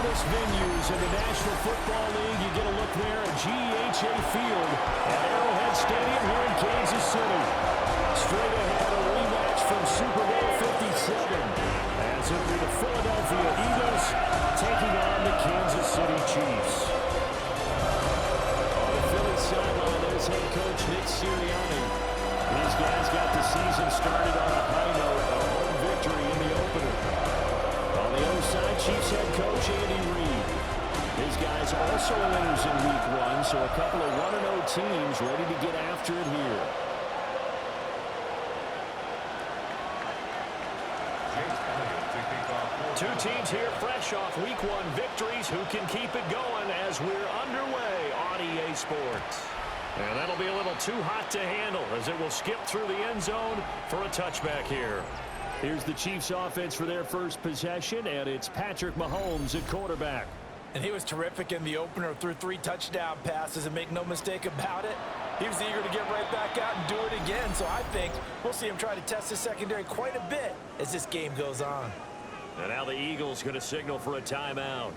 proudest venues in the National Football League. You get a look there at GEHA Field at Arrowhead Stadium here in Kansas City. Straight ahead, a rematch from Super Bowl 57. As it'll be the Philadelphia Eagles taking on the Kansas City Chiefs. On the Philly sideline, there's head coach Nick Sirianni. These guys got the season started on a high note, a home victory in the opener. On the other side, Chiefs head coach Andy Reid. These guys also winners in Week 1, so a couple of 1-0 teams ready to get after it here. Two teams here fresh off Week 1 victories. Who can keep it going as we're underway on EA Sports? And that'll be a little too hot to handle as it will skip through the end zone for a touchback here. Here's the Chiefs offense for their first possession, and it's Patrick Mahomes at quarterback. And he was terrific in the opener, threw 3 touchdown passes, and make no mistake about it, he was eager to get right back out and do it again. So I think we'll see him try to test his secondary quite a bit as this game goes on. And now the Eagles going to signal for a timeout.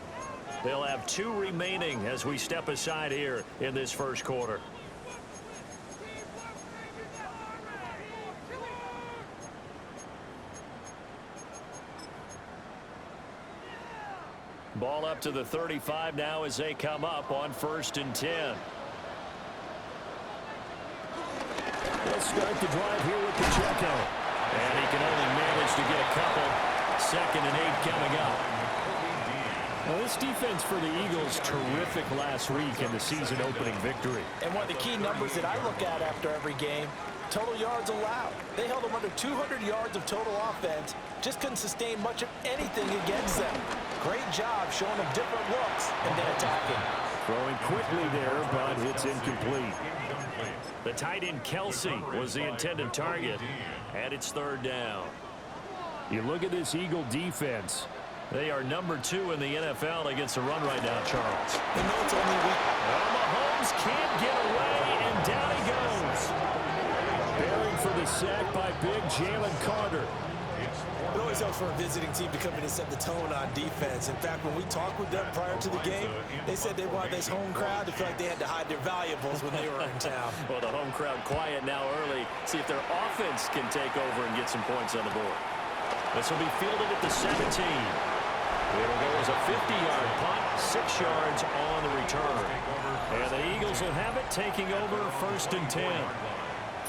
They'll have 2 remaining as we step aside here in this first quarter. Ball up to the 35 now as they come up on 1st and 10. They'll start the drive here with the checkout. And he can only manage to get a couple. 2nd and 8 coming up. Now this defense for the Eagles, terrific last week in the season opening victory. And one of the key numbers that I look at after every game, total yards allowed. They held them under 200 yards of total offense, just couldn't sustain much of anything against them. Great job showing them different looks and then attacking. Throwing quickly there, but it's incomplete. The tight end Kelsey was the intended target, and it's 3rd down. You look at this Eagle defense. They are number 2 in the NFL against the run right now, Charles. You know it's only week. Mahomes can't get away, and down he goes. Bearing for the sack by big Jalen Carter. It always helps for a visiting team to come in and set the tone on defense. In fact, when we talked with them prior to the game, they said they wanted this home crowd to feel like they had to hide their valuables when they were in town. Well, the home crowd quiet now early. See if their offense can take over and get some points on the board. This will be fielded at the 17. It'll go as a 50-yard punt, 6 yards on the return. And the Eagles will have it, taking over 1st and 10.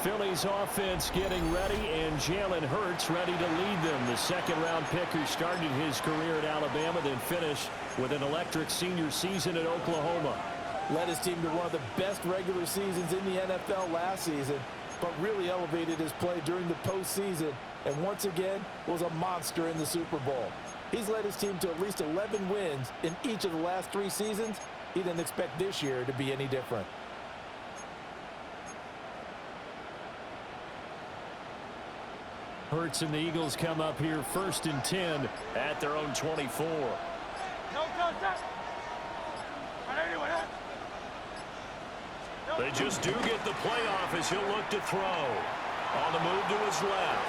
Philly's offense getting ready, and Jalen Hurts ready to lead them. The 2nd-round pick who started his career at Alabama, then finished with an electric senior season at Oklahoma. Led his team to one of the best regular seasons in the NFL last season, but really elevated his play during the postseason, and once again was a monster in the Super Bowl. He's led his team to at least 11 wins in each of the last 3 seasons. He didn't expect this year to be any different. Hurts and the Eagles come up here 1st and 10 at their own 24. They just do get the playoff as he'll look to throw. On the move to his left.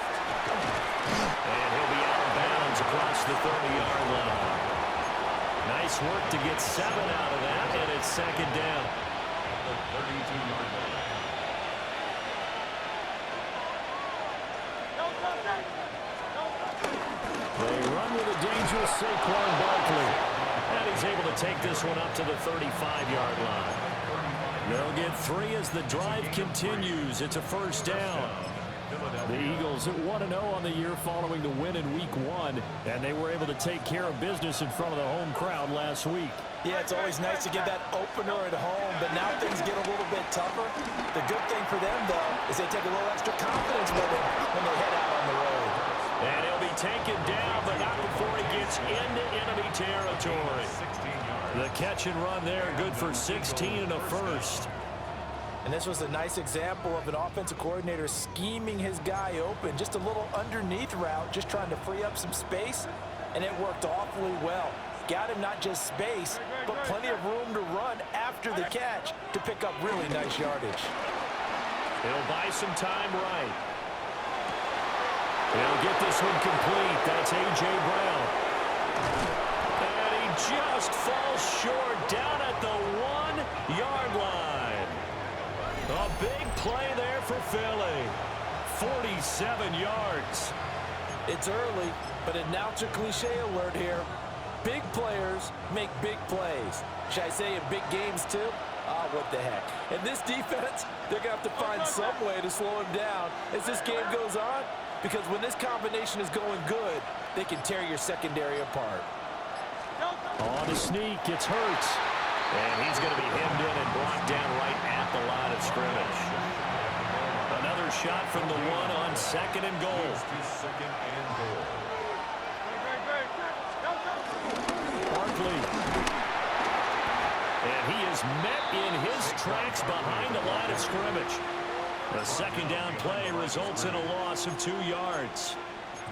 And he'll be out of bounds across the 30-yard line. Nice work to get 7 out of that, and it's 2nd down. The 32-yard line. They run with a dangerous Saquon Barkley. And he's able to take this one up to the 35-yard line. They'll get 3 as the drive continues. It's a 1st down. The Eagles at 1-0 on the year following the win in Week 1, and they were able to take care of business in front of the home crowd last week. Yeah, it's always nice to get that opener at home, but now things get a little bit tougher. The good thing for them, though, is they take a little extra confidence with it when they head out on the road. And he'll be taken down, but not before he gets into enemy territory. The catch and run there, good for 16 and a 1st. And this was a nice example of an offensive coordinator scheming his guy open. Just a little underneath route, just trying to free up some space, and it worked awfully well. Got him not just space, but plenty of room to run after the catch to pick up really nice yardage. He'll buy some time right. He'll get this one complete. That's A.J. Brown. And he just falls short down at the 1-yard line. A big play there for Philly. 47 yards. It's early, but announcer cliche alert here. Big players make big plays. Should I say in big games too? Ah, what the heck. And this defense, they're going to have to find some way to slow him down as this game goes on, because when this combination is going good, they can tear your secondary apart. On a sneak, it's Hurts. And he's going to be hemmed in and blocked down right at the line of scrimmage. Another shot from the 1 on 2nd and goal. Barkley. And he is met in his tracks behind the line of scrimmage. A 2nd down play results in a loss of 2 yards.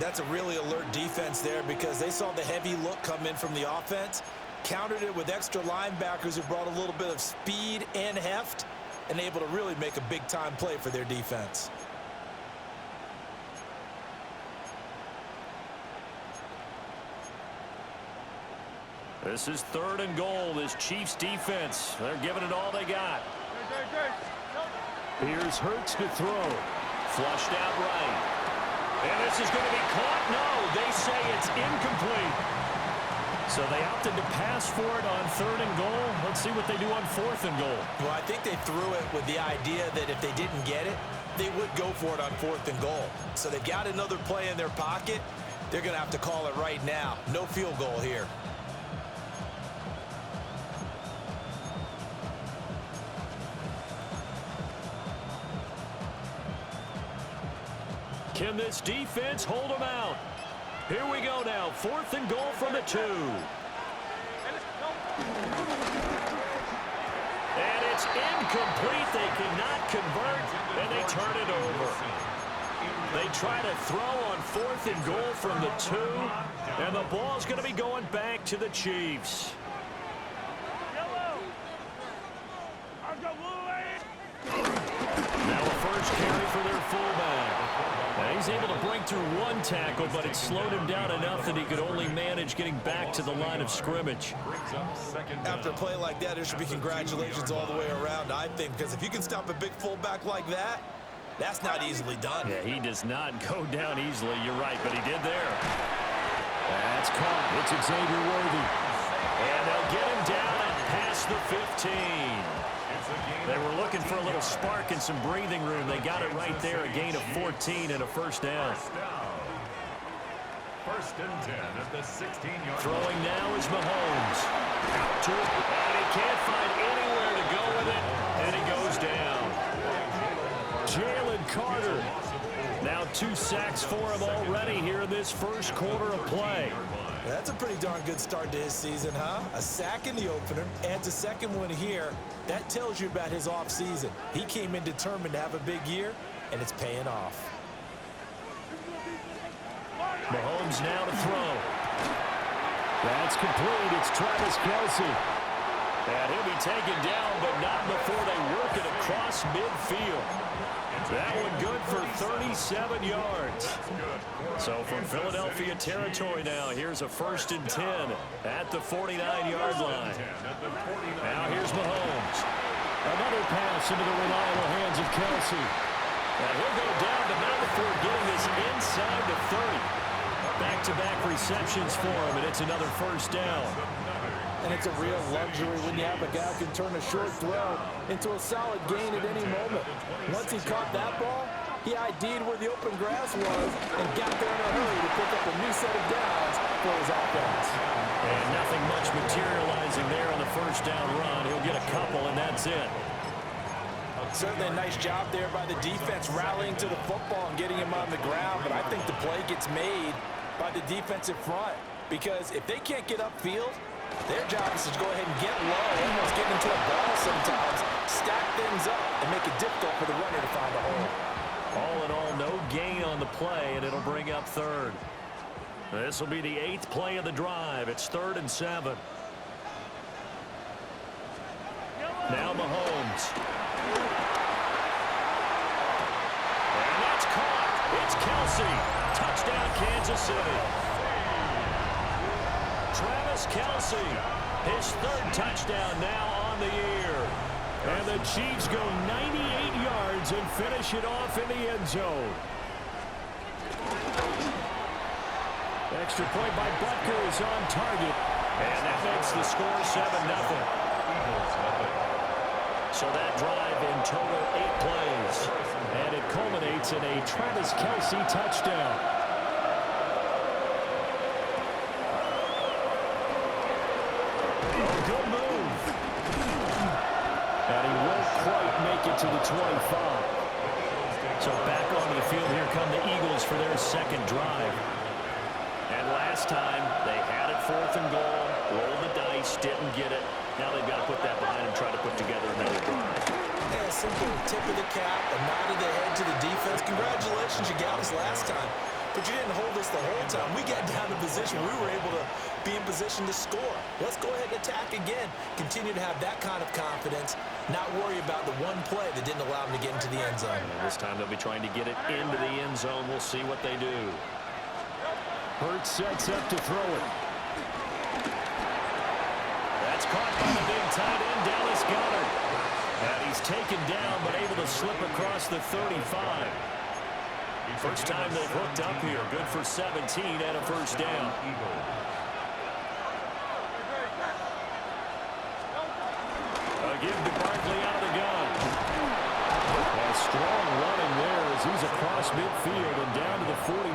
That's a really alert defense there, because they saw the heavy look come in from the offense, countered it with extra linebackers who brought a little bit of speed and heft, and able to really make a big-time play for their defense. This is 3rd and goal. This Chiefs defense, they're giving it all they got. Here's Hurts to throw. Flushed out right. And this is going to be caught. No, they say it's incomplete. So they opted to pass for it on 3rd and goal. Let's see what they do on 4th and goal. Well, I think they threw it with the idea that if they didn't get it, they would go for it on 4th and goal. So they've got another play in their pocket. They're going to have to call it right now. No field goal here. Can this defense hold them out? Here we go now. 4th and goal from the 2. And it's incomplete. They cannot convert, and they turn it over. They try to throw on 4th and goal from the 2, and the ball's going to be going back to the Chiefs. Now a first carry for their fullback. And he's able to break through 1 tackle, but it slowed him down enough that he could only manage getting back to the line of scrimmage. After a play like that, there should be congratulations all the way around, I think, because if you can stop a big fullback like that, that's not easily done. Yeah, he does not go down easily. You're right, but he did there. That's caught. It's Xavier Worthy. And they'll get him down and past the 15. They were looking for a little spark and some breathing room. They got it right there, a gain of 14 and a first down. 1st and 10 at the 16-yard. Throwing now is Mahomes. Out to it, and he can't find anywhere to go with it, and he goes down. Jalen Carter. Now 2 sacks for him already here in this first quarter of play. That's a pretty darn good start to his season, huh? A sack in the opener, adds a 2nd one here. That tells you about his offseason. He came in determined to have a big year, and it's paying off. Mahomes now to throw. That's complete. It's Travis Kelce. And he'll be taken down, but not before they work it across midfield. That one good for 37 yards. So from Philadelphia territory now, here's a 1st and 10 at the 49-yard line. Now here's Mahomes. Another pass into the reliable hands of Kelce. And he'll go down, but not before getting this inside the 30. Back-to-back receptions for him, and it's another first down. And it's a real luxury when you have a guy who can turn a short throw into a solid gain at any moment. Once he caught that ball, he ID'd where the open grass was and got there in a hurry to pick up a new set of downs for his offense. And nothing much materializing there on the first down run. He'll get a couple, and that's it. Certainly a nice job there by the defense rallying to the football and getting him on the ground, but I think the play gets made by the defensive front, because if they can't get upfield, their job is to go ahead and get low, almost get into a ball sometimes, stack things up, and make it difficult for the runner to find a hole. All in all, no gain on the play, and it'll bring up 3rd. This will be the 8th play of the drive. It's 3rd and 7. Now Mahomes. And that's caught. It's Kelce. Touchdown, Kansas City. Travis Travis Kelce. His third touchdown now on the year. And the Chiefs go 98 yards and finish it off in the end zone. Extra point by Butker is on target. And that makes the score 7-0. So that drive in total 8 plays. And it culminates in a Travis Kelce touchdown. Oh, good move. And he won't quite make it to the 25. So back onto the field, here come the Eagles for their second drive. And last time, they had it 4th and goal, rolled the dice, didn't get it. Now they've got to put that behind and try to put together another drive. Yeah, simple tip of the cap, a nod of the head to the defense. Congratulations, you got us last time. But you didn't hold us the whole time. We got down to position. We were able to be in position to score. Let's go ahead and attack again. Continue to have that kind of confidence. Not worry about the one play that didn't allow them to get into the end zone. And this time they'll be trying to get it into the end zone. We'll see what they do. Hurts sets up to throw it. That's caught by the big tight end, Dallas Cowboys. And he's taken down, but able to slip across the 35. First time they've hooked up here. Good for 17 and a first down. A give to Barkley out of the gun. A strong running there as he's across midfield and down to the 49.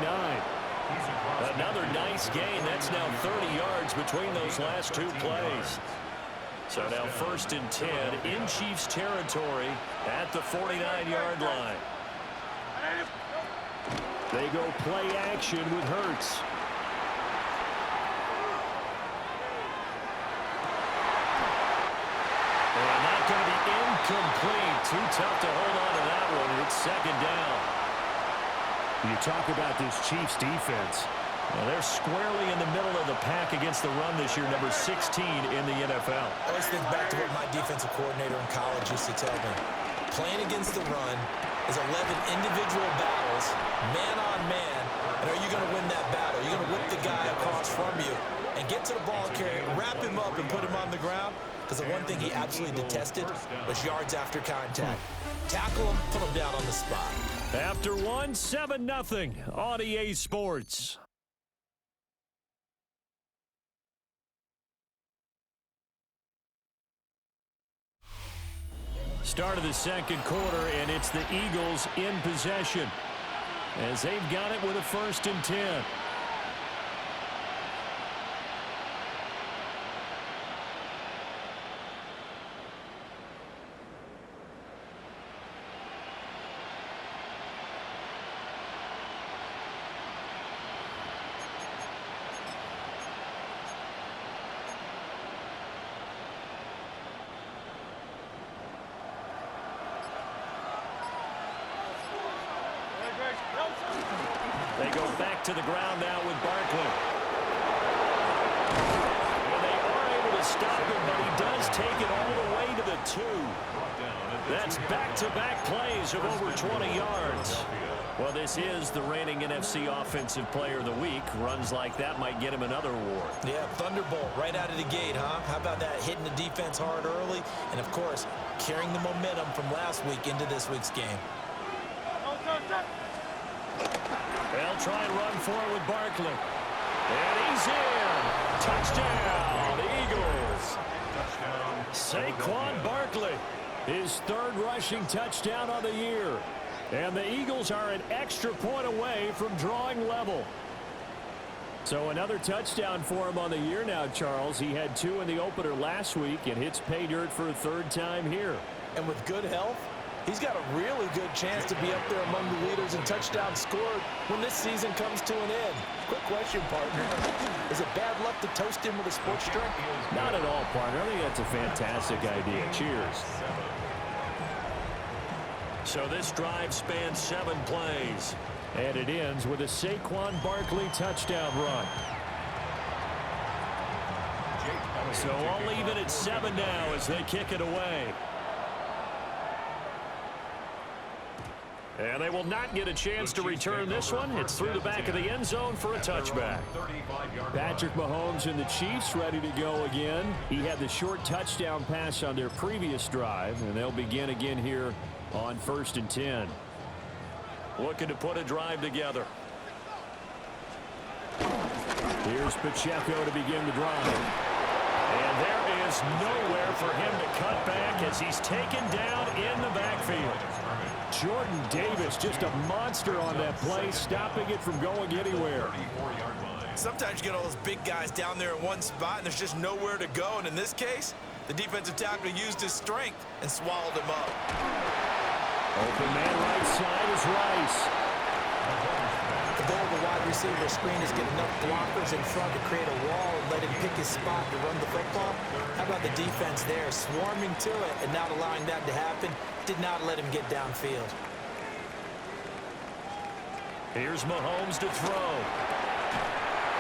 Another nice gain. That's now 30 yards between those last 2 plays. So now 1st and 10 in Chiefs territory at the 49-yard line. They go play action with Hurts. And not going to be incomplete. Too tough to hold on to that one. It's 2nd down. You talk about this Chiefs defense. Well, they're squarely in the middle of the pack against the run this year, number 16 in the NFL. I always think back to what my defensive coordinator in college used to tell me. Playing against the run is 11 individual battles, man on man. And are you going to win that battle? You're going to whip the guy across from you and get to the ball carrier, wrap him up, and put him on the ground. Because the one thing he absolutely detested was yards after contact. Tackle him, put him down on the spot. After one, 7-0 on EA Sports. Start of the second quarter, and it's the Eagles in possession as they've got it with a 1st and 10. They go back to the ground now with Barkley. And they are able to stop him, but he does take it all the way to the 2. That's back-to-back plays of over 20 yards. Well, this is the reigning NFC Offensive Player of the Week. Runs like that might get him another award. Yeah, thunderbolt right out of the gate, huh? How about that? Hitting the defense hard early, and of course, carrying the momentum from last week into this week's game. They'll try and run forward with Barkley. And he's in. Touchdown, Eagles. Saquon Barkley, his 3rd rushing touchdown on the year. And the Eagles are an extra point away from drawing level. So another touchdown for him on the year now, Charles. He had 2 in the opener last week and hits pay dirt for a 3rd time here. And with good health, he's got a really good chance to be up there among the leaders in touchdowns scored when this season comes to an end. Quick question, partner. Is it bad luck to toast him with a sports drink? Not at all, partner. I think that's a fantastic idea. Cheers. So this drive spans 7 plays. And it ends with a Saquon Barkley touchdown run. So I'll leave it at 7 now as they kick it away. And they will not get a chance to return this one. It's through the back of the end zone for a touchback. Patrick Mahomes and the Chiefs ready to go again. He had the short touchdown pass on their previous drive, and they'll begin again here on 1st and 10. Looking to put a drive together. Here's Pacheco to begin the drive. And there is nowhere for him to cut back as he's taken down in the backfield. Jordan Davis, just a monster on that play, stopping it from going anywhere. Sometimes you get all those big guys down there in one spot, and there's just nowhere to go. And in this case, the defensive tackle used his strength and swallowed him up. Open man right side is Rice. The goal of the wide receiver screen is get enough blockers in front to create a wall and let him pick his spot to run the football. How about the defense there, swarming to it and not allowing that to happen? Did not let him get downfield. Here's Mahomes to throw.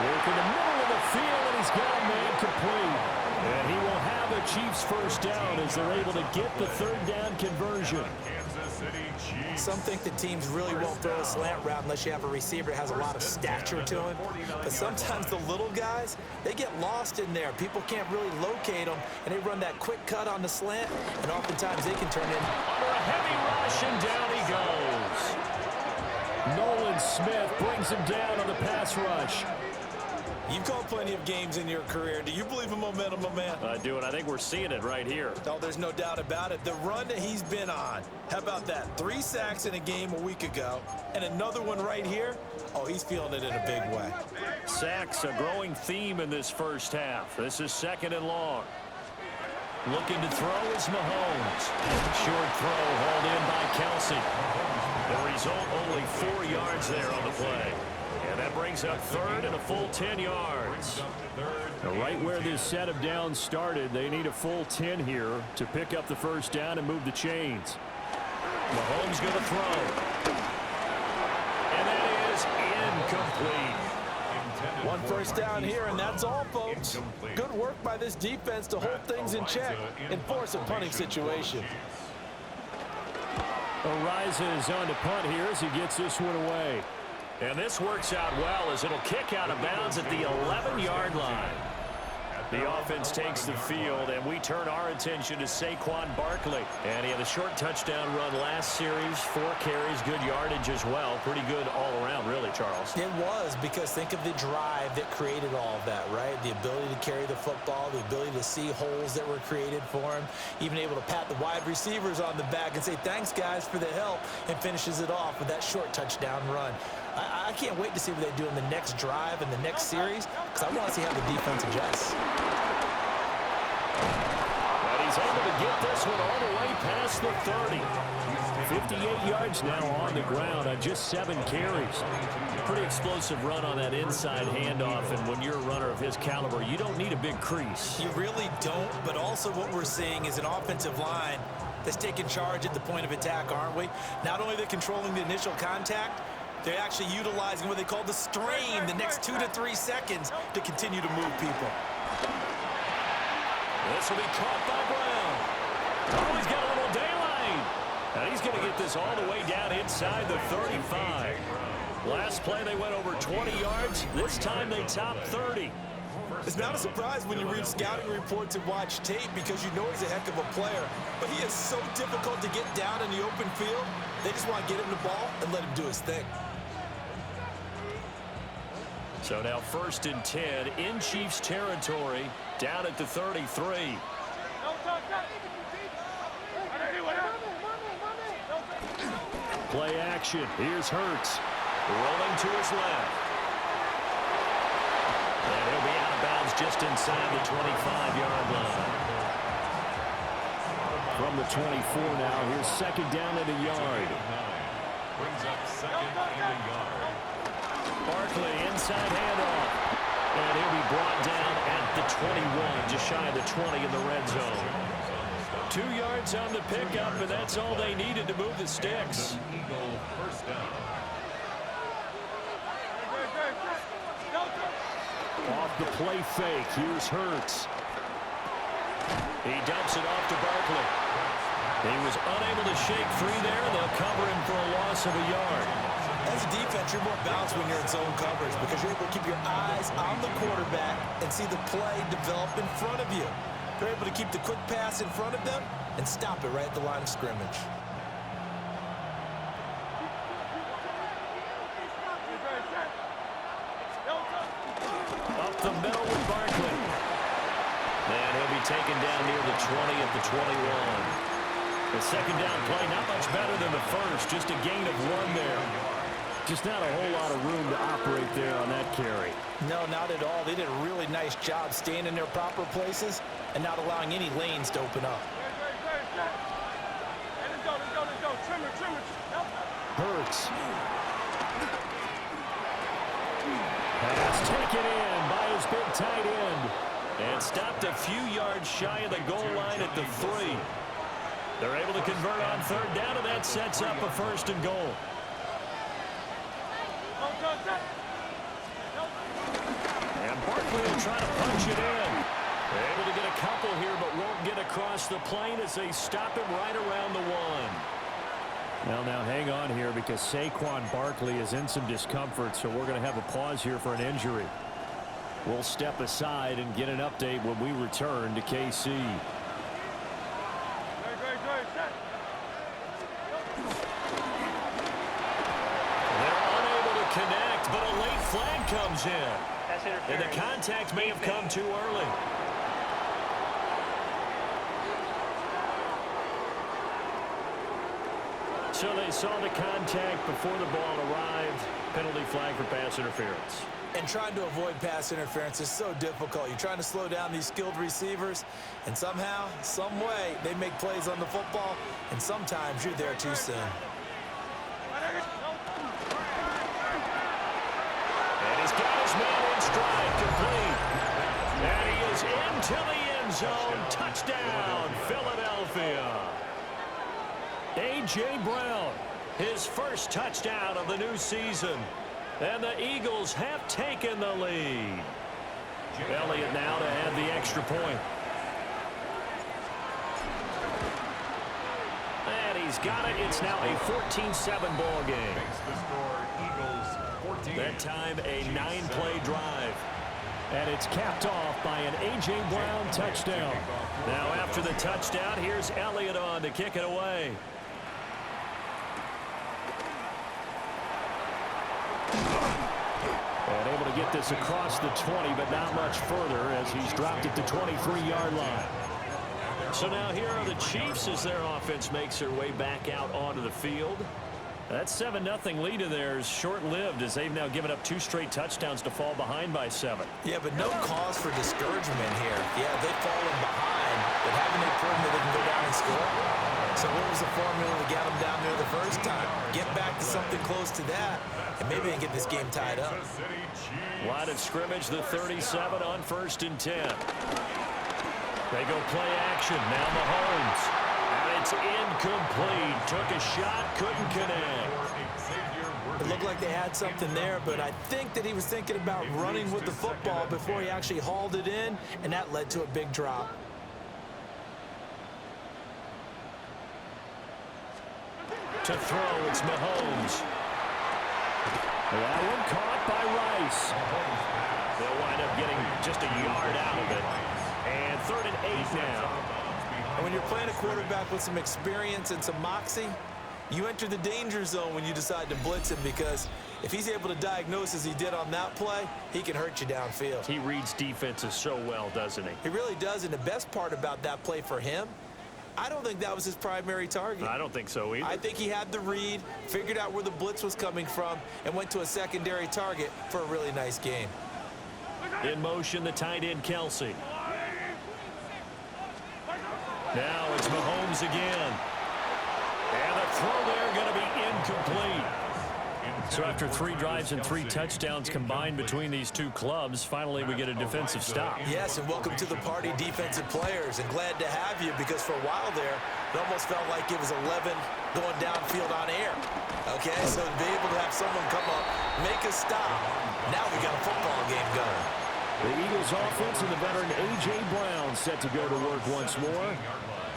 Work in the middle of the field, and he's got a man complete. And he will have a Chiefs first down as they're able to get the 3rd down conversion. Some think the teams really won't throw a slant route unless you have a receiver that has a lot of stature to him. But sometimes the little guys, they get lost in there. People can't really locate them, and they run that quick cut on the slant, and oftentimes they can turn in. Under a heavy rush, and down he goes. Nolan Smith brings him down on the pass rush. You've called plenty of games in your career. Do you believe in momentum, my man? I do, and I think we're seeing it right here. Oh, there's no doubt about it. The run that he's been on. How about that? 3 sacks in a game a week ago, and another one right here. Oh, he's feeling it in a big way. Sacks, a growing theme in this first half. This is 2nd and long. Looking to throw is Mahomes. Short throw hauled in by Kelsey. The result, only 4 yards there on the play. And that brings up 3rd and a full 10 yards. Now, right where this set of downs started, they need a full 10 here to pick up the first down and move the chains. Mahomes going to throw. And that is incomplete. 1 first down here, and that's all, folks. Good work by this defense to hold things in check and force a punting situation. Ariza is on to punt here as he gets this one away. And this works out well as it'll kick out of bounds at the 11-yard line. The offense takes the field, and we turn our attention to Saquon Barkley. And he had a short touchdown run last series, 4 carries, good yardage as well. Pretty good all around, really, Charles. It was, because think of the drive that created all of that, right? The ability to carry the football, the ability to see holes that were created for him, even able to pat the wide receivers on the back and say, thanks, guys, for the help, and finishes it off with that short touchdown run. I can't wait to see what they do in the next drive and the next series, because I want to see how the defense adjusts. And he's able to get this one all the way past the 30. 58 yards now on the ground on just 7 carries. Pretty explosive run on that inside handoff, and when you're a runner of his caliber, you don't need a big crease. You really don't, but also what we're seeing is an offensive line that's taking charge at the point of attack, aren't we? Not only are they controlling the initial contact, they're actually utilizing what they call the strain, the next 2 to 3 seconds, to continue to move people. This will be caught by Brown. Oh, he's got a little daylight. And he's going to get this all the way down inside the 35. Last play, they went over 20 yards. This time, they topped 30. It's not a surprise when you read scouting reports and watch tape, because you know he's a heck of a player. But he is so difficult to get down in the open field. They just want to get him the ball and let him do his thing. So now 1st and 10 in Chiefs territory, down at the 33. Play action. Here's Hurts. Rolling to his left. And he'll be out of bounds just inside the 25-yard line. From the 24 now, here's 2nd down and a yard. Brings up 2nd and a yard. Barkley inside handoff. And he'll be brought down at the 21, just shy of the 20 in the red zone. 2 yards on the pickup, and that's all they needed to move the sticks. Eagle first down. Off the play fake, here's Hurts. He dumps it off to Barkley. He was unable to shake free there. They'll cover him for a loss of a yard. As a defense, you're more balanced when you're in zone coverage because you're able to keep your eyes on the quarterback and see the play develop in front of you. You're able to keep the quick pass in front of them and stop it right at the line of scrimmage. Up the middle with Barkley. And he'll be taken down near the 20 at the 21. The second down play, not much better than the first, just a gain of 1 there. Just not a whole lot of room to operate there on that carry. No, not at all. They did a really nice job staying in their proper places and not allowing any lanes to open up. Hurts. Pass taken in by his big tight end. And stopped a few yards shy of the goal line at the 3. They're able to convert on third down, and that sets up a 1st and goal. And Barkley will try to punch it in. They're able to get a couple here, but won't get across the plane as they stop him right around the 1. Well, now hang on here because Saquon Barkley is in some discomfort, so we're going to have a pause here for an injury. We'll step aside and get an update when we return to KC. Connect, but a late flag comes in. And the contact may have come too early. So they saw the contact before the ball arrived. Penalty flag for pass interference. And trying to avoid pass interference is so difficult. You're trying to slow down these skilled receivers, and somehow, some way, they make plays on the football, and sometimes you're there too soon. Man in stride, complete. And he is into the end zone. Touchdown, Philadelphia. A.J. Brown, his first touchdown of the new season. And the Eagles have taken the lead. Elliott now to add the extra point. And he's got it. It's now a 14-7 ball game. That time a 9-play drive. And it's capped off by an A.J. Brown touchdown. Now after the touchdown, here's Elliott on to kick it away. And able to get this across the 20, but not much further as he's dropped it to 23-yard line. So now here are the Chiefs as their offense makes their way back out onto the field. That 7-0 lead of theirs short-lived as they've now given up 2 straight touchdowns to fall behind by 7. Yeah, but no cause for discouragement here. Yeah, they've fallen behind, but haven't they proven that they can go down and score? So what was the formula to get them down there the first time? Get back to something close to that, and maybe they can get this game tied up. Line of scrimmage, the 37 on 1st and 10. They go play action. Now Mahomes. And it's incomplete. Took a shot, couldn't connect. It looked like they had something there, but I think that he was thinking about running with the football before he actually hauled it in, and that led to a big drop. To throw, it's Mahomes. That one caught by Rice. They'll wind up getting just a yard out of it. And 3rd and 8 now. And when you're playing a quarterback with some experience and some moxie, you enter the danger zone when you decide to blitz him, because if he's able to diagnose as he did on that play, he can hurt you downfield. He reads defenses so well, doesn't he? He really does, and the best part about that play for him, I don't think that was his primary target. I don't think so either. I think he had the read, figured out where the blitz was coming from, and went to a secondary target for a really nice game. In motion, the tight end, Kelsey. Now it's Mahomes again. And the throw there going to be incomplete. So after 3 drives and 3 touchdowns combined between these two clubs, finally we get a defensive stop. Yes, and welcome to the party, defensive players. And glad to have you, because for a while there, it almost felt like it was 11 going downfield on air. Okay, so to be able to have someone come up, make a stop, now we got a football game going. The Eagles offense and the veteran A.J. Brown set to go to work once more.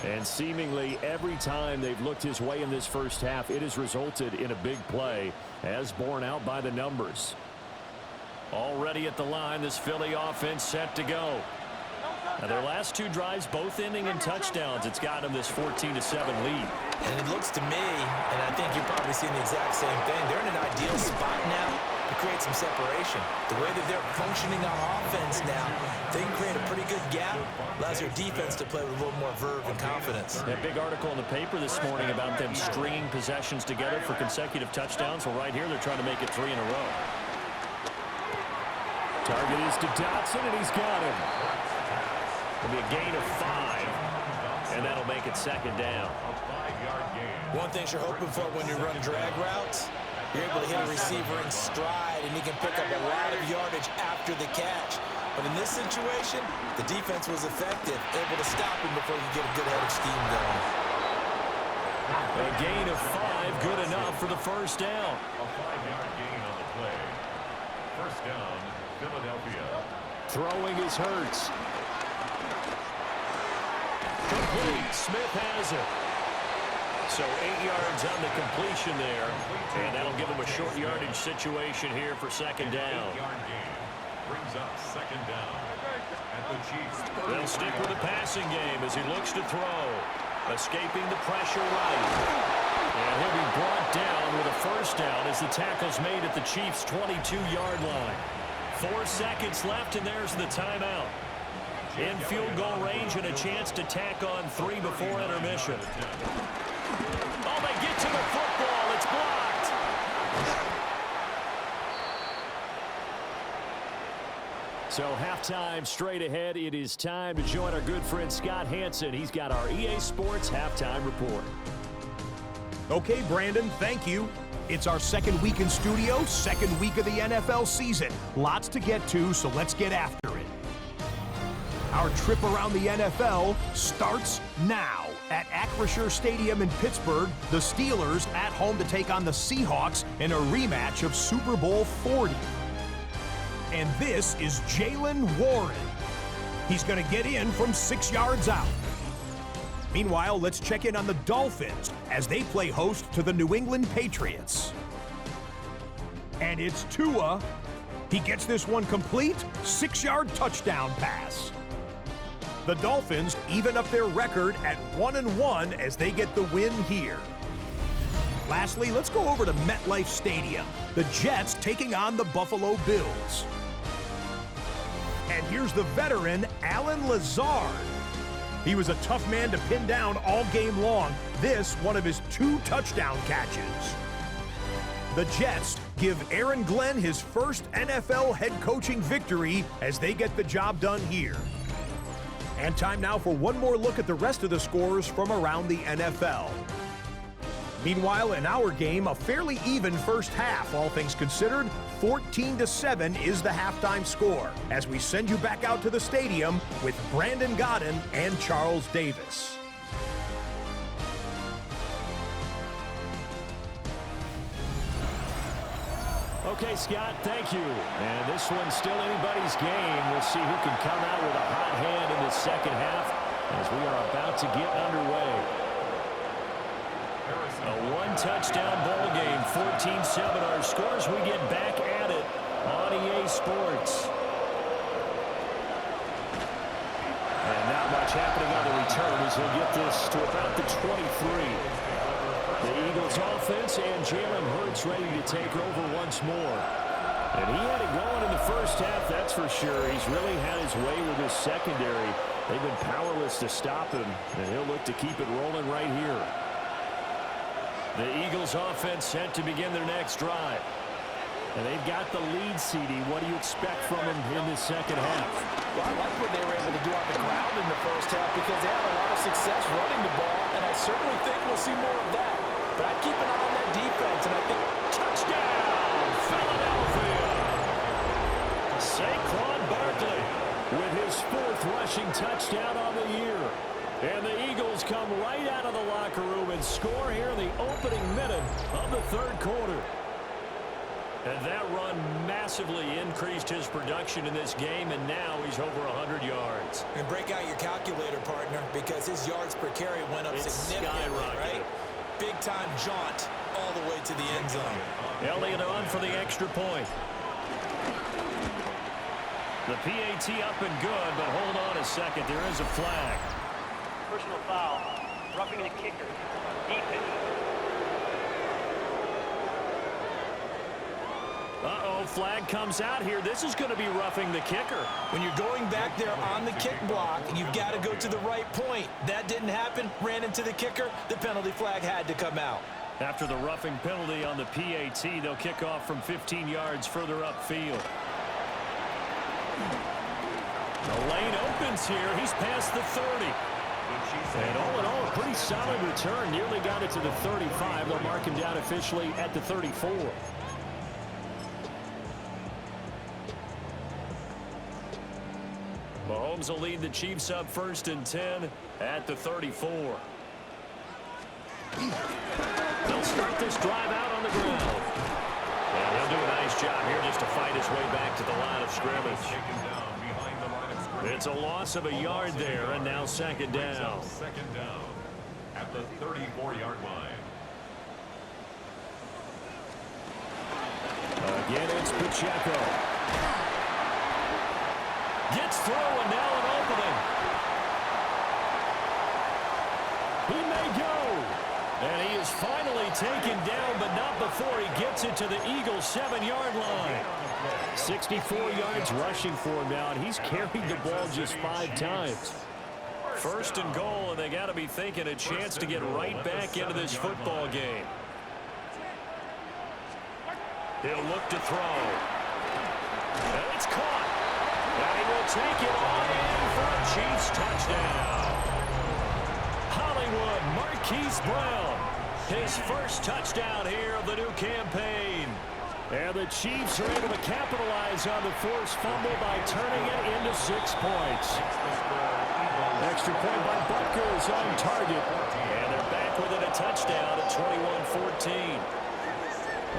And seemingly every time they've looked his way in this first half, it has resulted in a big play, as borne out by the numbers. Already at the line, this Philly offense set to go. Now their last two drives both ending in touchdowns. It's got them this 14-7 lead. And it looks to me, and I think you're probably seeing the exact same thing, they're in an ideal spot now to create some separation. The way that they're functioning on offense now, they can create a pretty good gap, allows their defense to play with a little more verve and confidence. That big article in the paper this morning about them stringing possessions together for consecutive touchdowns. Well, right here, they're trying to make it 3 in a row. Target is to Dotson, and he's got him. It'll be a gain of 5, and that'll make it second down. One thing you're hoping for when you run drag routes, you're able to hit a receiver in stride, and he can pick up a lot of yardage after the catch. But in this situation, the defense was effective, able to stop him before you get a good head of steam going. A gain of 5, good enough for the first down. A 5-yard gain on the play. First down, Philadelphia. Throwing is Hurts. Complete. Smith has it. So 8 yards on the completion there. And that'll give him a short yardage situation here for second down. 8-yard gain. Brings up second down at the Chiefs. They'll stick with the passing game as he looks to throw. Escaping the pressure right. And he'll be brought down with a first down as the tackle's made at the Chiefs' 22-yard line. 4 seconds left, and there's the timeout. In field goal range and a chance to tack on 3 before intermission. Oh, they get to the football. It's blocked. So halftime straight ahead. It is time to join our good friend Scott Hansen. He's got our EA Sports halftime report. Okay, Brandon, thank you. It's our second week in studio, second week of the NFL season. Lots to get to, so let's get after it. Our trip around the NFL starts now. At Acrisure Stadium in Pittsburgh, the Steelers at home to take on the Seahawks in a rematch of Super Bowl 40. And this is Jaylen Warren. He's going to get in from 6 yards out. Meanwhile, let's check in on the Dolphins as they play host to the New England Patriots. And it's Tua. He gets this one complete, 6-yard touchdown pass. The Dolphins even up their record at 1-1 as they get the win here. Lastly, let's go over to MetLife Stadium. The Jets taking on the Buffalo Bills. And here's the veteran, Allen Lazard. He was a tough man to pin down all game long. This, one of his 2 touchdown catches. The Jets give Aaron Glenn his first NFL head coaching victory as they get the job done here. And time now for one more look at the rest of the scores from around the NFL. Meanwhile, in our game, a fairly even first half, all things considered. 14-7 is the halftime score as we send you back out to the stadium with Brandon Godden and Charles Davis. Okay, Scott, thank you. And this one's still anybody's game. We'll see who can come out with a hot hand in the second half as we are about to get underway. A 1-touchdown ball game, 14-7 our scores. We get back at it on EA Sports. And not much happening on the return as he'll get this to about the 23. The Eagles offense and Jalen Hurts ready to take over once more. And he had it going in the first half, that's for sure. He's really had his way with his secondary. They've been powerless to stop him, and he'll look to keep it rolling right here. The Eagles offense set to begin their next drive. And they've got the lead, CD. What do you expect from them in the second half? Well, I like what they were able to do on the ground in the first half because they had a lot of success running the ball, and I certainly think we'll see more of that. But I'd keep an eye on that defense, and I think touchdown, Philadelphia! Saquon Barkley with his 4th rushing touchdown on the year. And the Eagles come right out of the locker room and score here in the opening minute of the third quarter. And that run massively increased his production in this game, and now he's over 100 yards. And break out your calculator, partner, because his yards per carry went up significantly, right? Big-time jaunt all the way to the end zone. Elliott on for the extra point. The PAT up and good, but hold on a second. There is a flag. Personal foul. Roughing the kicker. Defense. Uh-oh, flag comes out here. This is going to be roughing the kicker. When you're going back there on the kick block, you've got to go to the right point. That didn't happen. Ran into the kicker. The penalty flag had to come out. After the roughing penalty on the PAT, they'll kick off from 15 yards further upfield. The lane opens here. He's past the 30. And all in all, a pretty solid return. Nearly got it to the 35. They'll mark him down officially at the 34. Mahomes will lead the Chiefs up 1st and 10 at the 34. They'll start this drive out on the ground. And he'll do a nice job here just to fight his way back to the line of scrimmage. It's a loss of a yard there, and now 2nd down. 2nd down at the 34-yard line. Again, it's Pacheco. Gets through, and now an opening. He may go. And he is finally taken down, but not before he gets it to the Eagles' 7-yard line. 64 yards rushing for him now, and he's carried the ball just 5 times. 1st and goal, and they got to be thinking a chance to get right back into this football game. He'll look to throw. And it's caught. And he will take it all in for a Chiefs touchdown. Hollywood Marquise Brown, his first touchdown here of the new campaign. And the Chiefs are able to capitalize on the forced fumble by turning it into 6 points. Extra point by Butker is on target. And they're back within a touchdown at 21-14.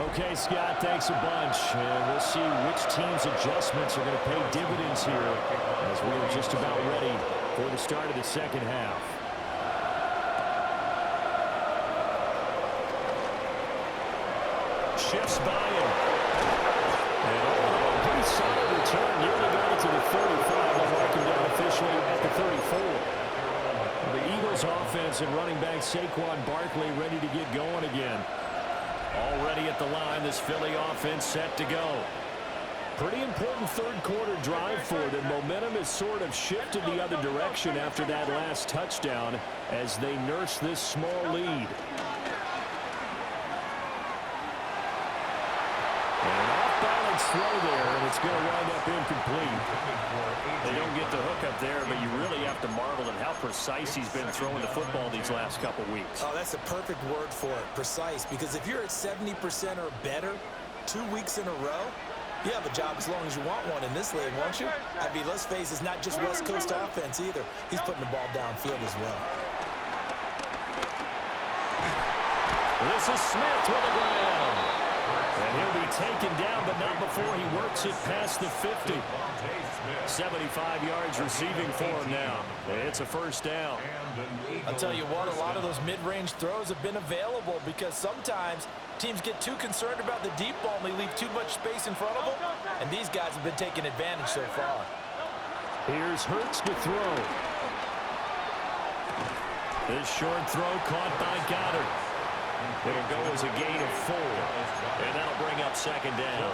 Okay, Scott, thanks a bunch. And we'll see which team's adjustments are going to pay dividends here as we are just about ready for the start of the 2nd half. Shifts by him. And a pretty solid return. Nearly got it to the 35. They'll mark him down officially at the 34. The Eagles offense and running back Saquon Barkley ready to get going again. Already at the line, this Philly offense set to go. Pretty important 3rd quarter drive for them. Momentum has sort of shifted the other direction after that last touchdown as they nurse this small lead. Throw there, and it's going to wind up incomplete. They don't get the hook up there, but you really have to marvel at how precise he's been throwing the football these last couple weeks. Oh, that's a perfect word for it, precise, because if you're at 70% or better 2 weeks in a row, you have a job as long as you want one in this league, won't you? I mean, let's face it, it's not just West Coast offense either. He's putting the ball downfield as well. This is Smith with the ground. And he'll be taken down, but not before he works it past the 50. 75 yards receiving for him now. It's a 1st down. I'll tell you what, a lot of those mid-range throws have been available because sometimes teams get too concerned about the deep ball and they leave too much space in front of them, and these guys have been taking advantage so far. Here's Hurts to throw. This short throw caught by Goddard. It'll go as a gain of 4, and that'll bring up 2nd down.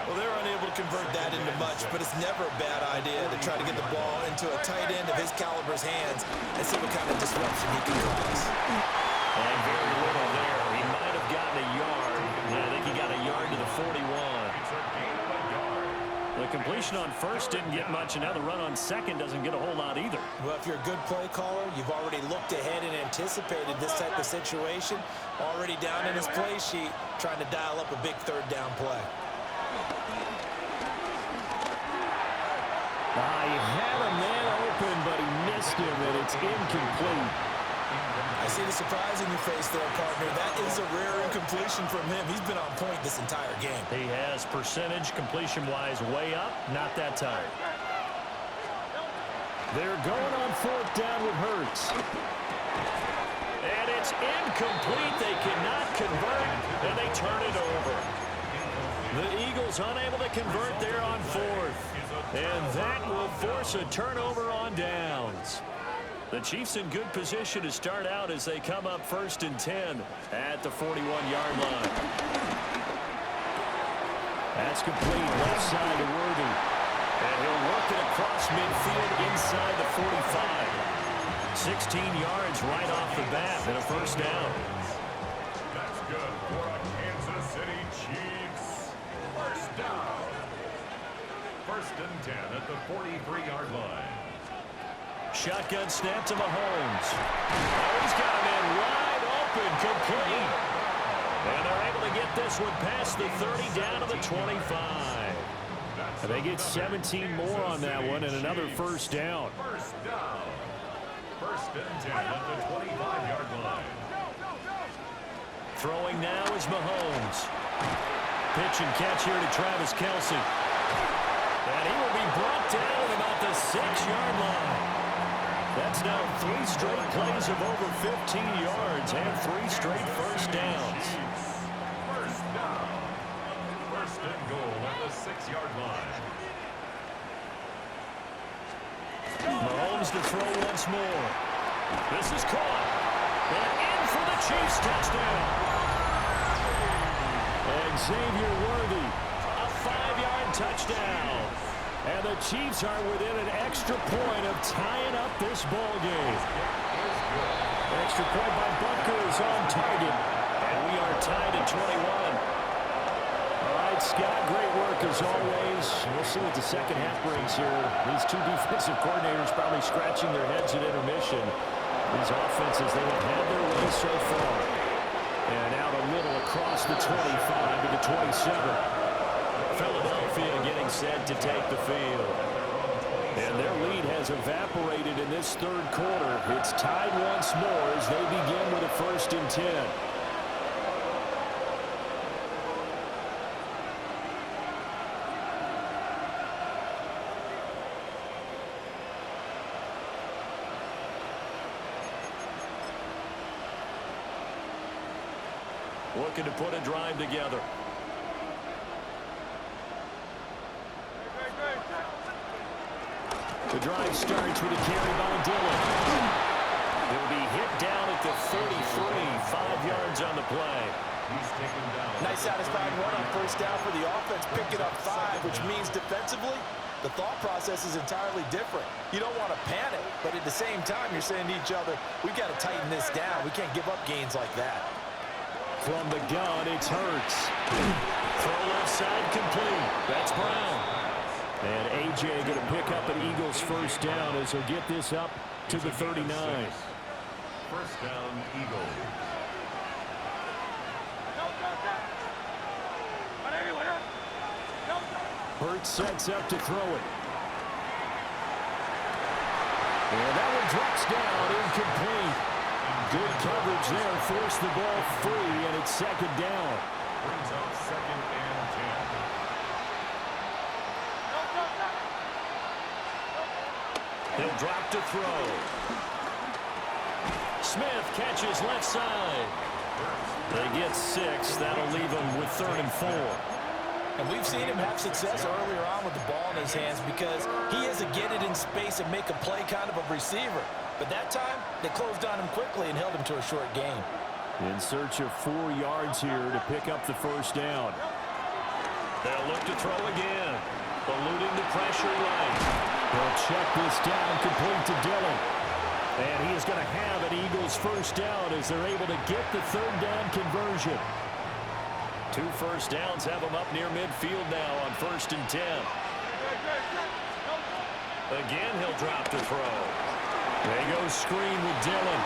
Well, they're unable to convert that into much, but it's never a bad idea to try to get the ball into a tight end of his caliber's hands and see what kind of disruption he can cause. And very little there. He might have gotten a yard. I think he got a yard to the 41. The completion on 1st didn't get much, and now the run on 2nd doesn't get a whole lot either. Well, if you're a good play caller, you've already looked ahead and anticipated this type of situation. Already down in his play sheet, trying to dial up a big 3rd down play. He had a man open, but he missed him, and it's incomplete. I see the surprise in your face there, partner. That is a rare incompletion from him. He's been on point this entire game. He has percentage completion-wise way up, not that time. They're going on fourth down with Hurts. And it's incomplete. They cannot convert, and they turn it over. The Eagles unable to convert there on fourth. And that will force a turnover on downs. The Chiefs in good position to start out as they come up 1st and 10 at the 41-yard line. That's complete left side to Worthy. And he'll work it across midfield inside the 45. 16 yards right off the bat and a first down. That's good for a Kansas City Chiefs. First down. 1st and 10 at the 43-yard line. Shotgun snap to Mahomes. Oh, he's got him in wide open, complete. And they're able to get this one past the 30 down to the 25. And they get 17 more on that one and another first down. First down. 1st and 10 at the 25-yard line. Throwing now is Mahomes. Pitch and catch here to Travis Kelce. And he will be brought down at about the 6-yard line. That's now 3 straight plays of over 15 yards and 3 straight first downs. First down. 1st and goal at the 6-yard line. Mahomes to throw once more. This is caught. And in for the Chiefs touchdown. And Xavier Worthy, a 5-yard touchdown. And the Chiefs are within an extra point of tying up this ball game. Extra point by Butker is on target. And we are tied at 21. All right, Scott, great work as always. We'll see what the second half brings here. These two defensive coordinators probably scratching their heads at intermission. These offenses, they have had their way so far. And out a little across the 25 to the 27. Philadelphia getting set to take the field. And their lead has evaporated in this third quarter. It's tied once more as they begin with a 1st and 10. Looking to put a drive together. The drive starts with a carry by Dillon. He'll be hit down at the 33, 5 yards on the play. He's taken down. Nice satisfying run on first down for the offense. Pick it up 5, which means defensively, the thought process is entirely different. You don't want to panic, but at the same time, you're saying to each other, we've got to tighten this down. We can't give up gains like that. From the gun, it's Hurts. Throw left side complete. That's Brown. And A.J. going to pick up an Eagles first down as he'll get this up to the 39. First down, Eagles. Hurts sets up to throw it. And that one drops down, incomplete. Good coverage there, forced the ball free, and it's 2nd down. Brings up 2nd and 10. He'll drop to throw. Smith catches left side. They get 6. That'll leave them with 3rd and 4. And we've seen him have success earlier on with the ball in his hands because he is a get it in space and make a play kind of a receiver. But that time, they closed on him quickly and held him to a short gain. In search of 4 yards here to pick up the first down. They'll look to throw again. Eluding the pressure right. They'll check this down, complete to Dillon. And he is going to have an Eagles first down as they're able to get the 3rd down conversion. 2 first downs have them up near midfield now on 1st and 10. Again, he'll drop to throw. They go screen with Dillon.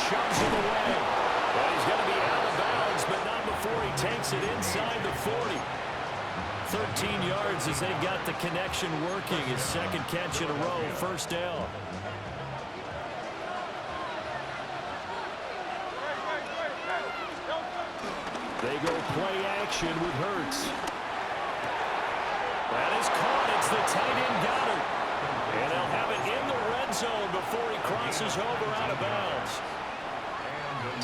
Shoves him away. Well, he's going to be out of bounds, but not before he takes it inside the 40. 13 yards as they've got the connection working. His 2nd catch in a row, first down. They go play action with Hurts. That is caught. It's the tight end Goddard. And they'll have it in the red zone before he crosses over out of bounds.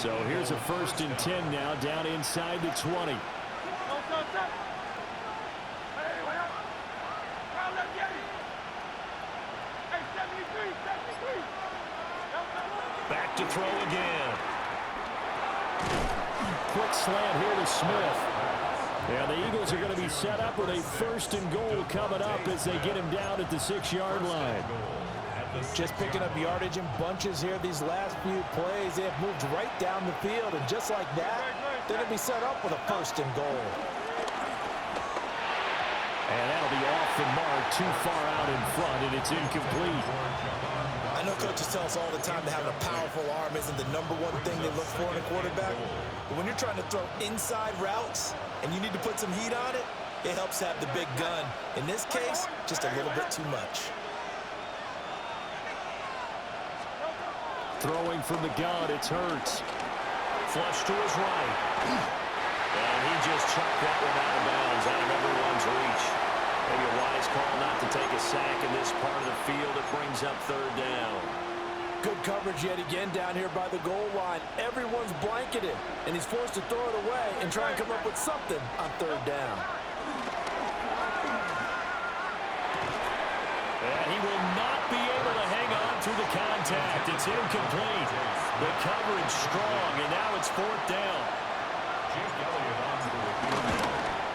So here's a 1st and 10 now, down inside the 20. Back to throw again. Quick slant here to Smith. And the Eagles are going to be set up with a 1st and goal coming up as they get him down at the 6-yard line. Just picking up yardage in bunches here these last few plays. They have moved right down the field, and just like that, they're going to be set up with a 1st and goal. And that'll be off the mark, too far out in front, and it's incomplete. I know coaches tell us all the time that having a powerful arm isn't the #1 thing they look for in a quarterback. But when you're trying to throw inside routes and you need to put some heat on it, it helps have the big gun. In this case, just a little bit too much. Throwing from the gun, it's Hurts. Flush to his right. And he just chucked that one out of bounds, out of everyone's reach. Maybe a wise call not to take a sack in this part of the field. It brings up 3rd down. Good coverage yet again down here by the goal line. Everyone's blanketed, and he's forced to throw it away and try and come up with something on 3rd down. And he will not be able to hang on through the contact. It's incomplete. The coverage strong, and now it's 4th down.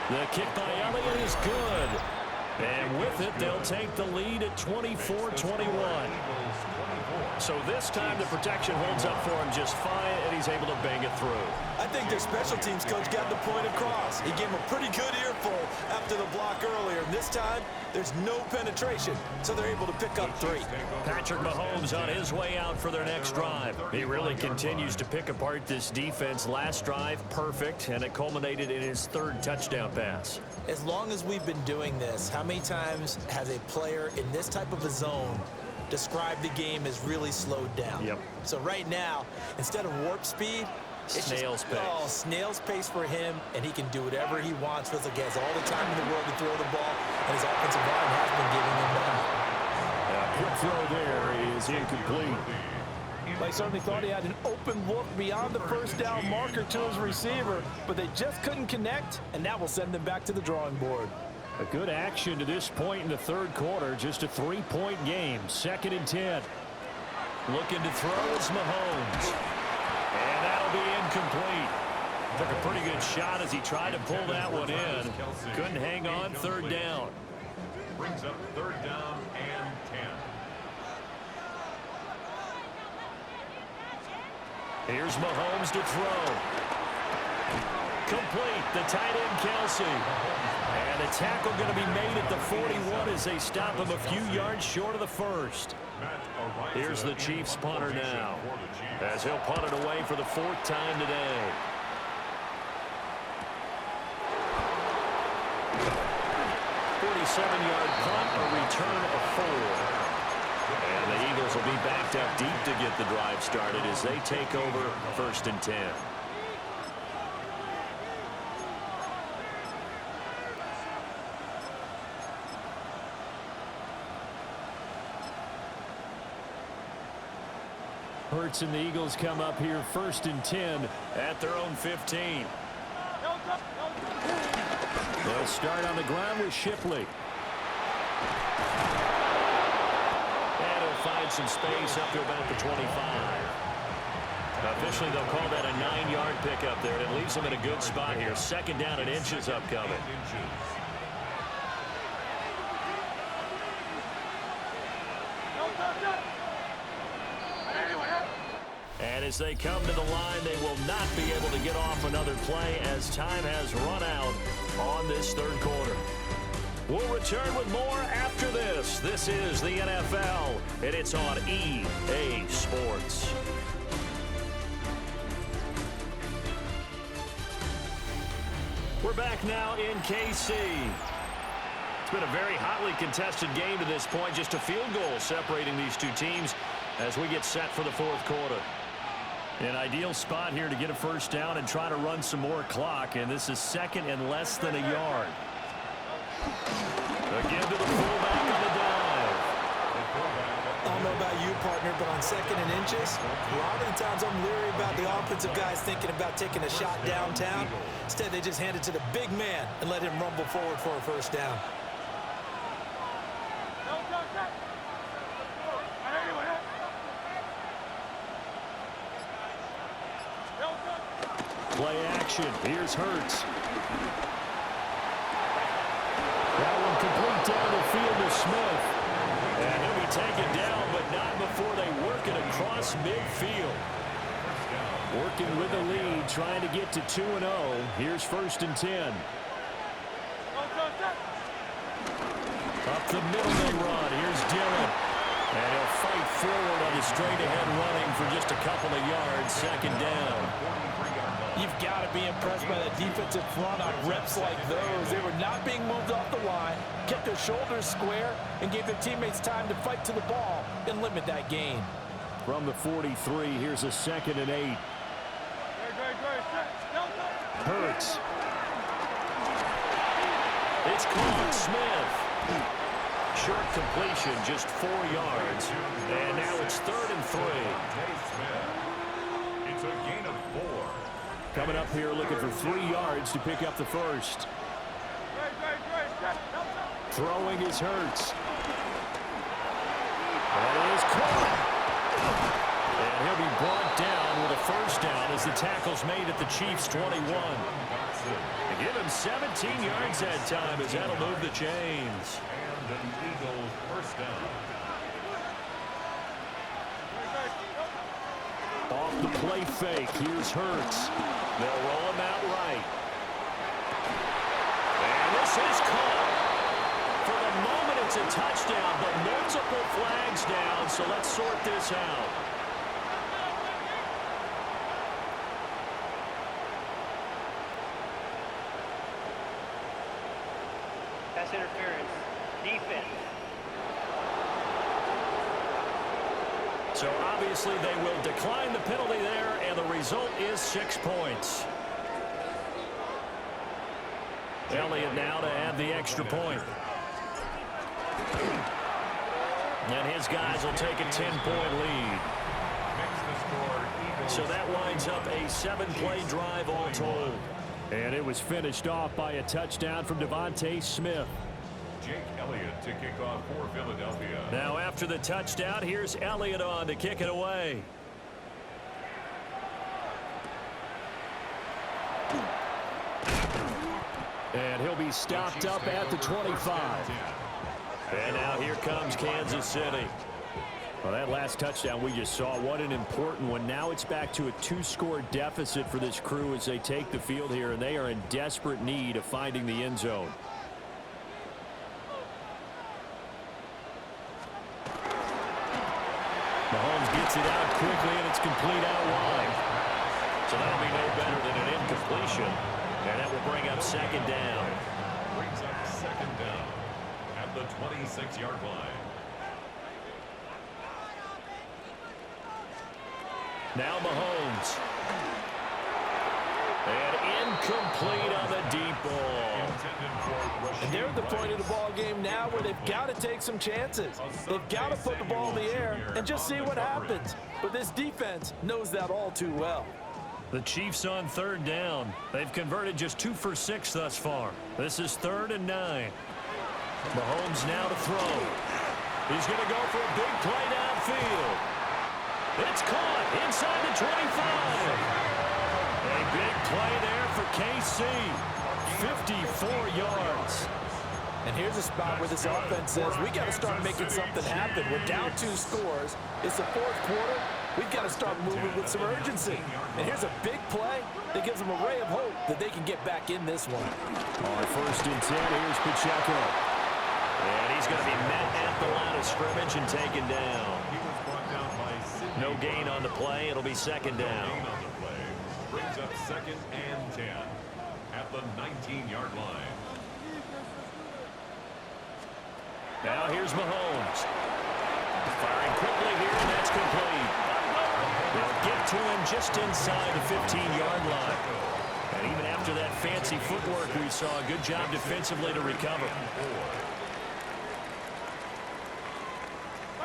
The kick by Elliott is good. And with it, they'll take the lead at 24-21. So this time the protection holds up for him just fine, and he's able to bang it through. I think their special teams coach got the point across. He gave him a pretty good earful after the block earlier. And this time, there's no penetration, so they're able to pick up 3. Patrick Mahomes on his way out for their next drive. He really continues to pick apart this defense. Last drive, perfect, and it culminated in his 3rd touchdown pass. As long as we've been doing this, how many times has a player in this type of a zone described the game as really slowed down? Yep. So right now, instead of warp speed, it's snail's pace. Oh, snail's pace for him, and he can do whatever he wants. Feels like he has all the time in the world to throw the ball, and his offensive line has been giving him that. Quick throw there is incomplete. They certainly thought he had an open look beyond the 1st down marker to his receiver, but they just couldn't connect, and that will send them back to the drawing board. A good action to this point in the 3rd quarter. Just a 3-point game. 2nd and 10. Looking to throw is Mahomes. And that'll be incomplete. Took a pretty good shot as he tried to pull that one in. Couldn't hang on. 3rd down. Brings up 3rd down and 10. Here's Mahomes to throw. Complete. The tight end, Kelsey. And a tackle going to be made at the 41 as they stop him a few yards short of the 1st. Here's the Chiefs punter now, as he'll punt it away for the 4th time today. .47-yard punt, a return of 4. And the Eagles will be backed up deep to get the drive started as they take over 1st and 10. Hurts and the Eagles come up here 1st and 10 at their own 15. They'll start on the ground with Shipley. And he'll find some space up to about the 25. Officially, they'll call that a 9-yard pickup there, and it leaves them in a good spot here. 2nd down and inches upcoming. And as they come to the line, they will not be able to get off another play as time has run out on this 3rd quarter. We'll return with more after this. This is the NFL, and it's on EA Sports. We're back now in KC. It's been a very hotly contested game to this point. Just a field goal separating these two teams as we get set for the 4th quarter. An ideal spot here to get a first down and try to run some more clock, and this is second and less than a yard. Again to the fullback on the dive. I don't know about you, partner, but on second and inches, a lot of the times I'm leery about the offensive guys thinking about taking a shot downtown. Instead, they just hand it to the big man and let him rumble forward for a first down. Play action. Here's Hurts. That one complete down the field to Smith. And he'll be taken down, but not before they work it across midfield. Working with the lead, trying to get to 2-0. Here's 1st and 10. Up the middle they run. Here's Dillon. And he'll fight forward on the straight-ahead running for just a couple of yards. 2nd down. You've got to be impressed by the defensive front on reps like those. They were not being moved off the line, kept their shoulders square, and gave their teammates time to fight to the ball and limit that gain. From the 43, here's a 2nd and 8. Hurts. It's caught. Smith. Short completion, just 4 yards. And now it's 3rd and 3. It's a gain of 4. Coming up here looking for 3 yards to pick up the first. Throwing is Hurts. That is caught. And he'll be brought down with a first down as the tackle's made at the Chiefs' 21. They give him 17 yards that time as that'll move the chains. And an Eagles first down. Off the play fake, here's Hurts. They'll roll him out right. And this is caught. For the moment, it's a touchdown, but multiple flags down, so let's sort this out. Pass interference. Defense. So obviously they will decline the penalty there, and the result is 6 points. Elliott now to add the extra point. And his guys will take a 10-point lead. So that winds up a 7-play drive all told. And it was finished off by a touchdown from Devontae Smith. Jake Elliott to kick off for Philadelphia. Now after the touchdown, here's Elliott on to kick it away. And he'll be stopped up at the 25. And now here comes Kansas City. Well, that last touchdown we just saw, what an important one. Now it's back to a 2-score deficit for this crew as they take the field here, and they are in desperate need of finding the end zone. Mahomes gets it out quickly, and it's complete out wide. So that'll be no better than an incompletion. And that will bring up 2nd down. Brings up 2nd down at the 26-yard line. Now Mahomes. And incomplete on the deep ball. And they're at the point of the ball game now where they've got to take some chances. They've got to put the ball in the air and just see what happens. But this defense knows that all too well. The Chiefs on 3rd down. They've converted just 2 for 6 thus far. This is 3rd and 9. Mahomes now to throw. He's going to go for a big play downfield. It's caught inside the 25. A big play there for KC. 54 yards. And here's a spot where this offense says, we got to start making something happen. We're down 2 scores. It's the 4th quarter. We've got to start moving with some urgency. And here's a big play that gives them a ray of hope that they can get back in this one. On 1st and 10, here's Pacheco. And he's going to be met at the line of scrimmage and taken down. No gain on the play. It'll be 2nd down. Brings up 2nd and 10 at the 19-yard line. Now here's Mahomes. Firing quickly here, and that's complete. They'll get to him just inside the 15-yard line. And even after that fancy footwork, we saw a good job defensively to recover.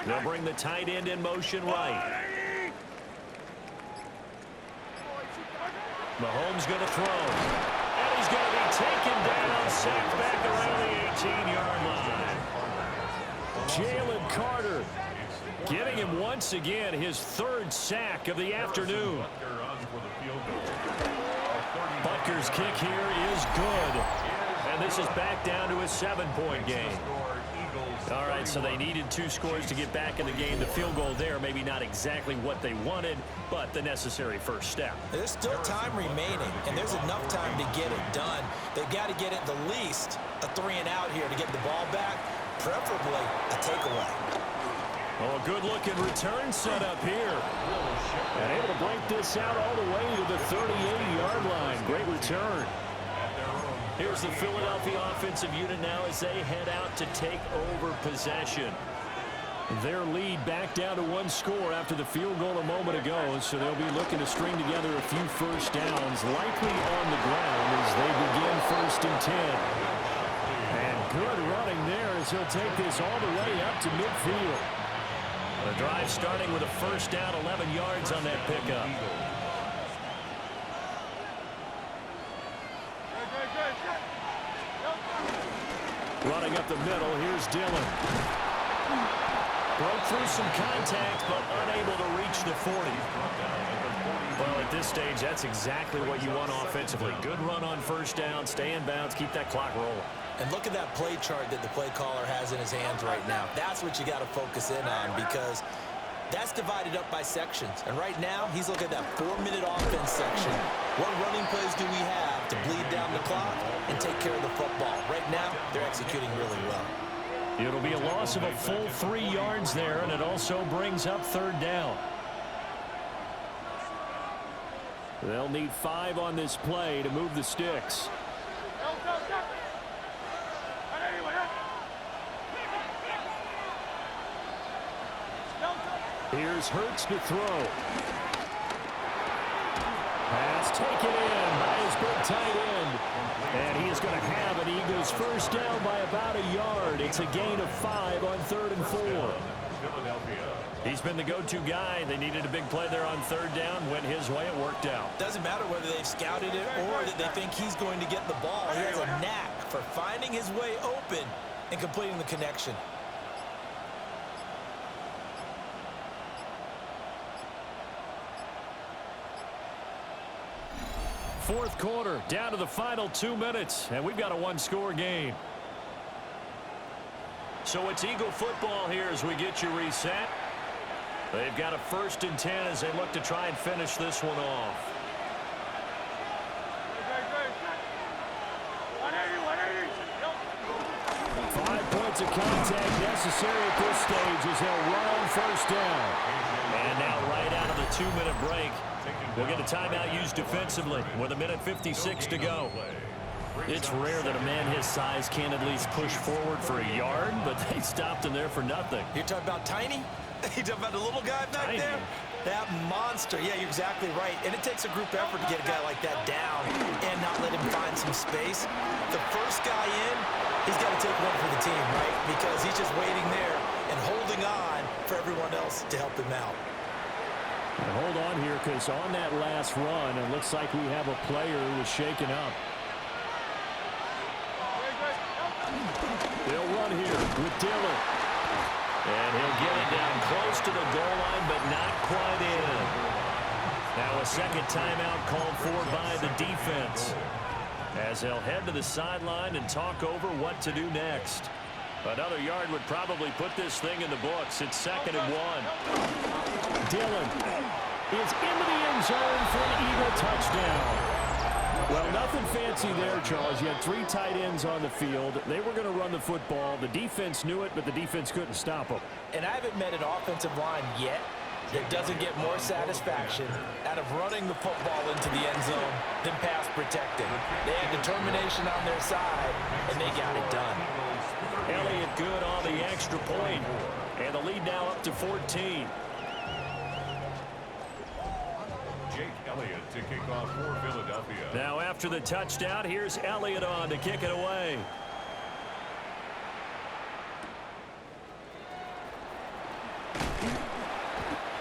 They'll bring the tight end in motion right. Mahomes going to throw. And he's going to be taken down, sacked back around the 18-yard line. Jalen Carter giving him once again his third sack of the afternoon. Butker's kick here is good. And this is back down to a 7-point game. All right, so they needed 2 scores to get back in the game. The field goal there, maybe not exactly what they wanted, but the necessary first step. There's still time remaining, and there's enough time to get it done. They've got to get at the least a 3-and-out here to get the ball back, preferably a takeaway. Oh, good-looking return set up here. And able to break this out all the way to the 38-yard line. Great return. Here's the Philadelphia offensive unit now as they head out to take over possession. Their lead back down to 1 score after the field goal a moment ago, so they'll be looking to string together a few first downs, likely on the ground as they begin 1st and 10. And good running there as he'll take this all the way up to midfield. The drive starting with a first down, 11 yards on that pickup. Running up the middle, here's Dillon. Broke through some contact, but unable to reach the 40. Well, at this stage, that's exactly what you want offensively. Good run on first down, stay in bounds, keep that clock rolling. And look at that play chart that the play caller has in his hands right now. That's what you got to focus in on, because that's divided up by sections. And right now, he's looking at that 4-minute offense section. What running plays do we have to bleed down the clock and take care of the football? Right now, they're executing really well. It'll be a loss of a full 3 yards there, and it also brings up 3rd down. They'll need 5 on this play to move the sticks. Here's Hurts to throw. Pass taken in by his big tight end. And he is going to have an Eagles first down by about a yard. It's a gain of 5 on 3rd and 4. He's been the go-to guy. They needed a big play there on 3rd down. Went his way. It worked out. Doesn't matter whether they've scouted it or that they think he's going to get the ball. He has a knack for finding his way open and completing the connection. Fourth quarter, down to the final 2 minutes, and we've got a 1-score game. So it's Eagle football here as we get you reset. They've got a 1st and 10 as they look to try and finish this one off. 5 points of contact necessary at this stage as they'll run on first down. And now right out of the 2-minute break, we'll get a timeout used defensively with 1:56 to go. It's rare that a man his size can at least push forward for a yard, but they stopped him there for nothing. You're talking about tiny? You're talking about the little guy back there? That monster. Yeah, you're exactly right. And it takes a group effort to get a guy like that down and not let him find some space. The first guy in, he's got to take one for the team, right? Because he's just waiting there and holding on for everyone else to help him out. And hold on here, because on that last run, it looks like we have a player who was shaken up. They'll run here with Dillon. And he'll get it down close to the goal line, but not quite in. Now a second timeout called for by the defense, as they'll head to the sideline and talk over what to do next. Another yard would probably put this thing in the books. It's 2nd and 1. Dillon is into the end zone for an Eagle touchdown. Well, nothing fancy there, Charles. You had 3 tight ends on the field. They were going to run the football. The defense knew it, but the defense couldn't stop them. And I haven't met an offensive line yet that doesn't get more satisfaction out of running the football into the end zone than pass protecting. They had determination on their side, and they got it done. Elliott good on the extra point, and the lead now up to 14. Jake Elliott to kick off for Philadelphia. Now after the touchdown, here's Elliott on to kick it away.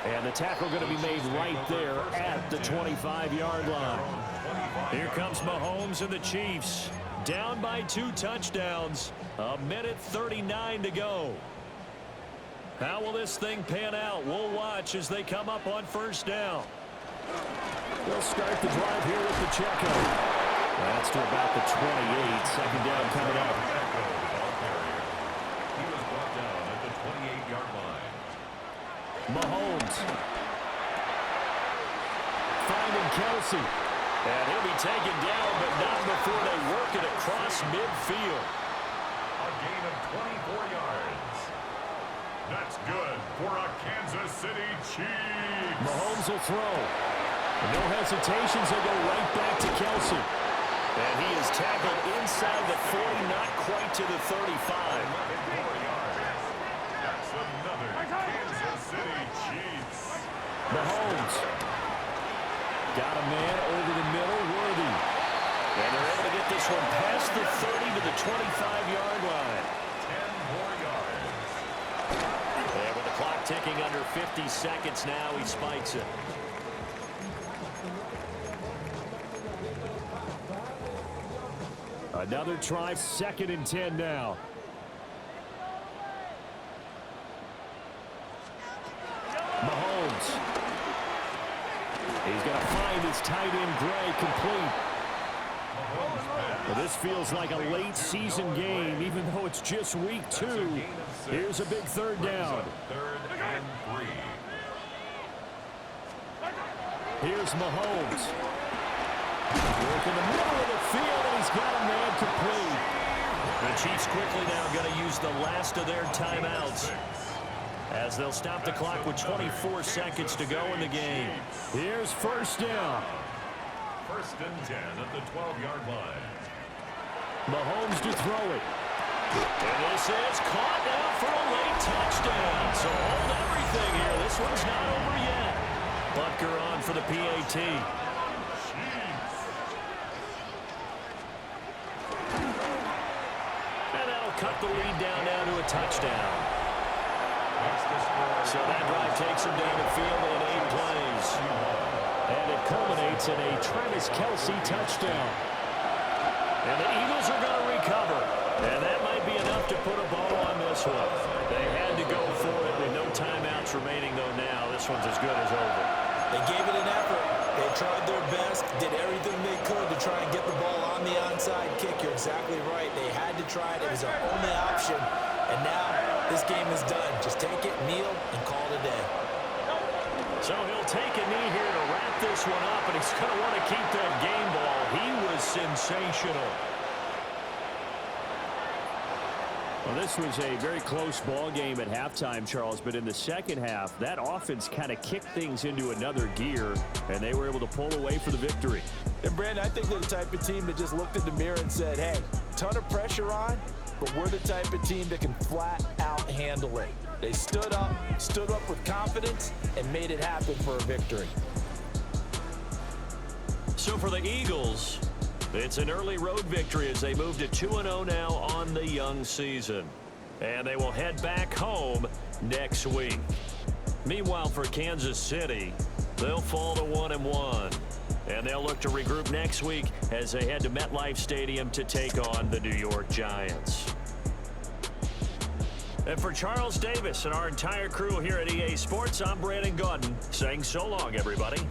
And the tackle going to be made right there at the 25-yard line. Here comes Mahomes and the Chiefs. Down by 2 touchdowns. 1:39 to go. How will this thing pan out? We'll watch as they come up on first down. They'll start the drive here with the checkout. That's to about the 28. Second down coming up. He was brought down at the 28-yard line. Mahomes. Finding Kelsey. And he'll be taken down, but not before they work it across midfield. A gain of 24 yards. That's good for a Kansas City Chiefs. Mahomes will throw. No hesitations, they go right back to Kelsey. And he is tackled inside the 40, not quite to the 35. 4 yards. That's another Kansas City Chiefs. Mahomes. Got a man over the middle, Worthy. And they're able to get this one past the 30 to the 25-yard line. 10 more yards. And with the clock ticking under 50 seconds now, he spikes it. Another try, 2nd and 10 now. Mahomes. He's going to find his tight end, Gray, complete. Well, this feels like a late season game, even though it's just week 2. Here's a big third down. 3rd and 3. Here's Mahomes. Work in the middle of the field, and he's got a man complete. The Chiefs quickly now going to use the last of their timeouts, as they'll stop the clock with 24 seconds to go in the game. Here's first down. 1st and 10 at the 12-yard line. Mahomes to throw it. And this is caught now for a late touchdown. So hold everything here. This one's not over yet. Butker on for the PAT. And that'll cut the lead down now to a touchdown. So that drive takes him down the field in 8 plays. And it culminates in a Travis Kelce touchdown. And the Eagles are going to recover. And that might be enough to put a bow on this one. They had to go for it with no timeouts remaining, though, now. This one's as good as over. They gave it an effort. They tried their best, did everything they could to try and get the ball on the onside kick. You're exactly right. They had to try it. It was their only option. And now this game is done. Just take it, kneel, and call it a day. So he'll take a knee here to wrap this one up, and he's going to want to keep that game ball. He was sensational. Well, this was a very close ball game at halftime, Charles, but in the second half, that offense kind of kicked things into another gear, and they were able to pull away for the victory. And, Brandon, I think they're the type of team that just looked in the mirror and said, hey, ton of pressure on, but we're the type of team that can flat out handle it. They stood up with confidence, and made it happen for a victory. So for the Eagles, it's an early road victory as they move to 2-0 now on the young season. And they will head back home next week. Meanwhile, for Kansas City, they'll fall to 1-1. And they'll look to regroup next week as they head to MetLife Stadium to take on the New York Giants. And for Charles Davis and our entire crew here at EA Sports, I'm Brandon Gaudin saying so long, everybody.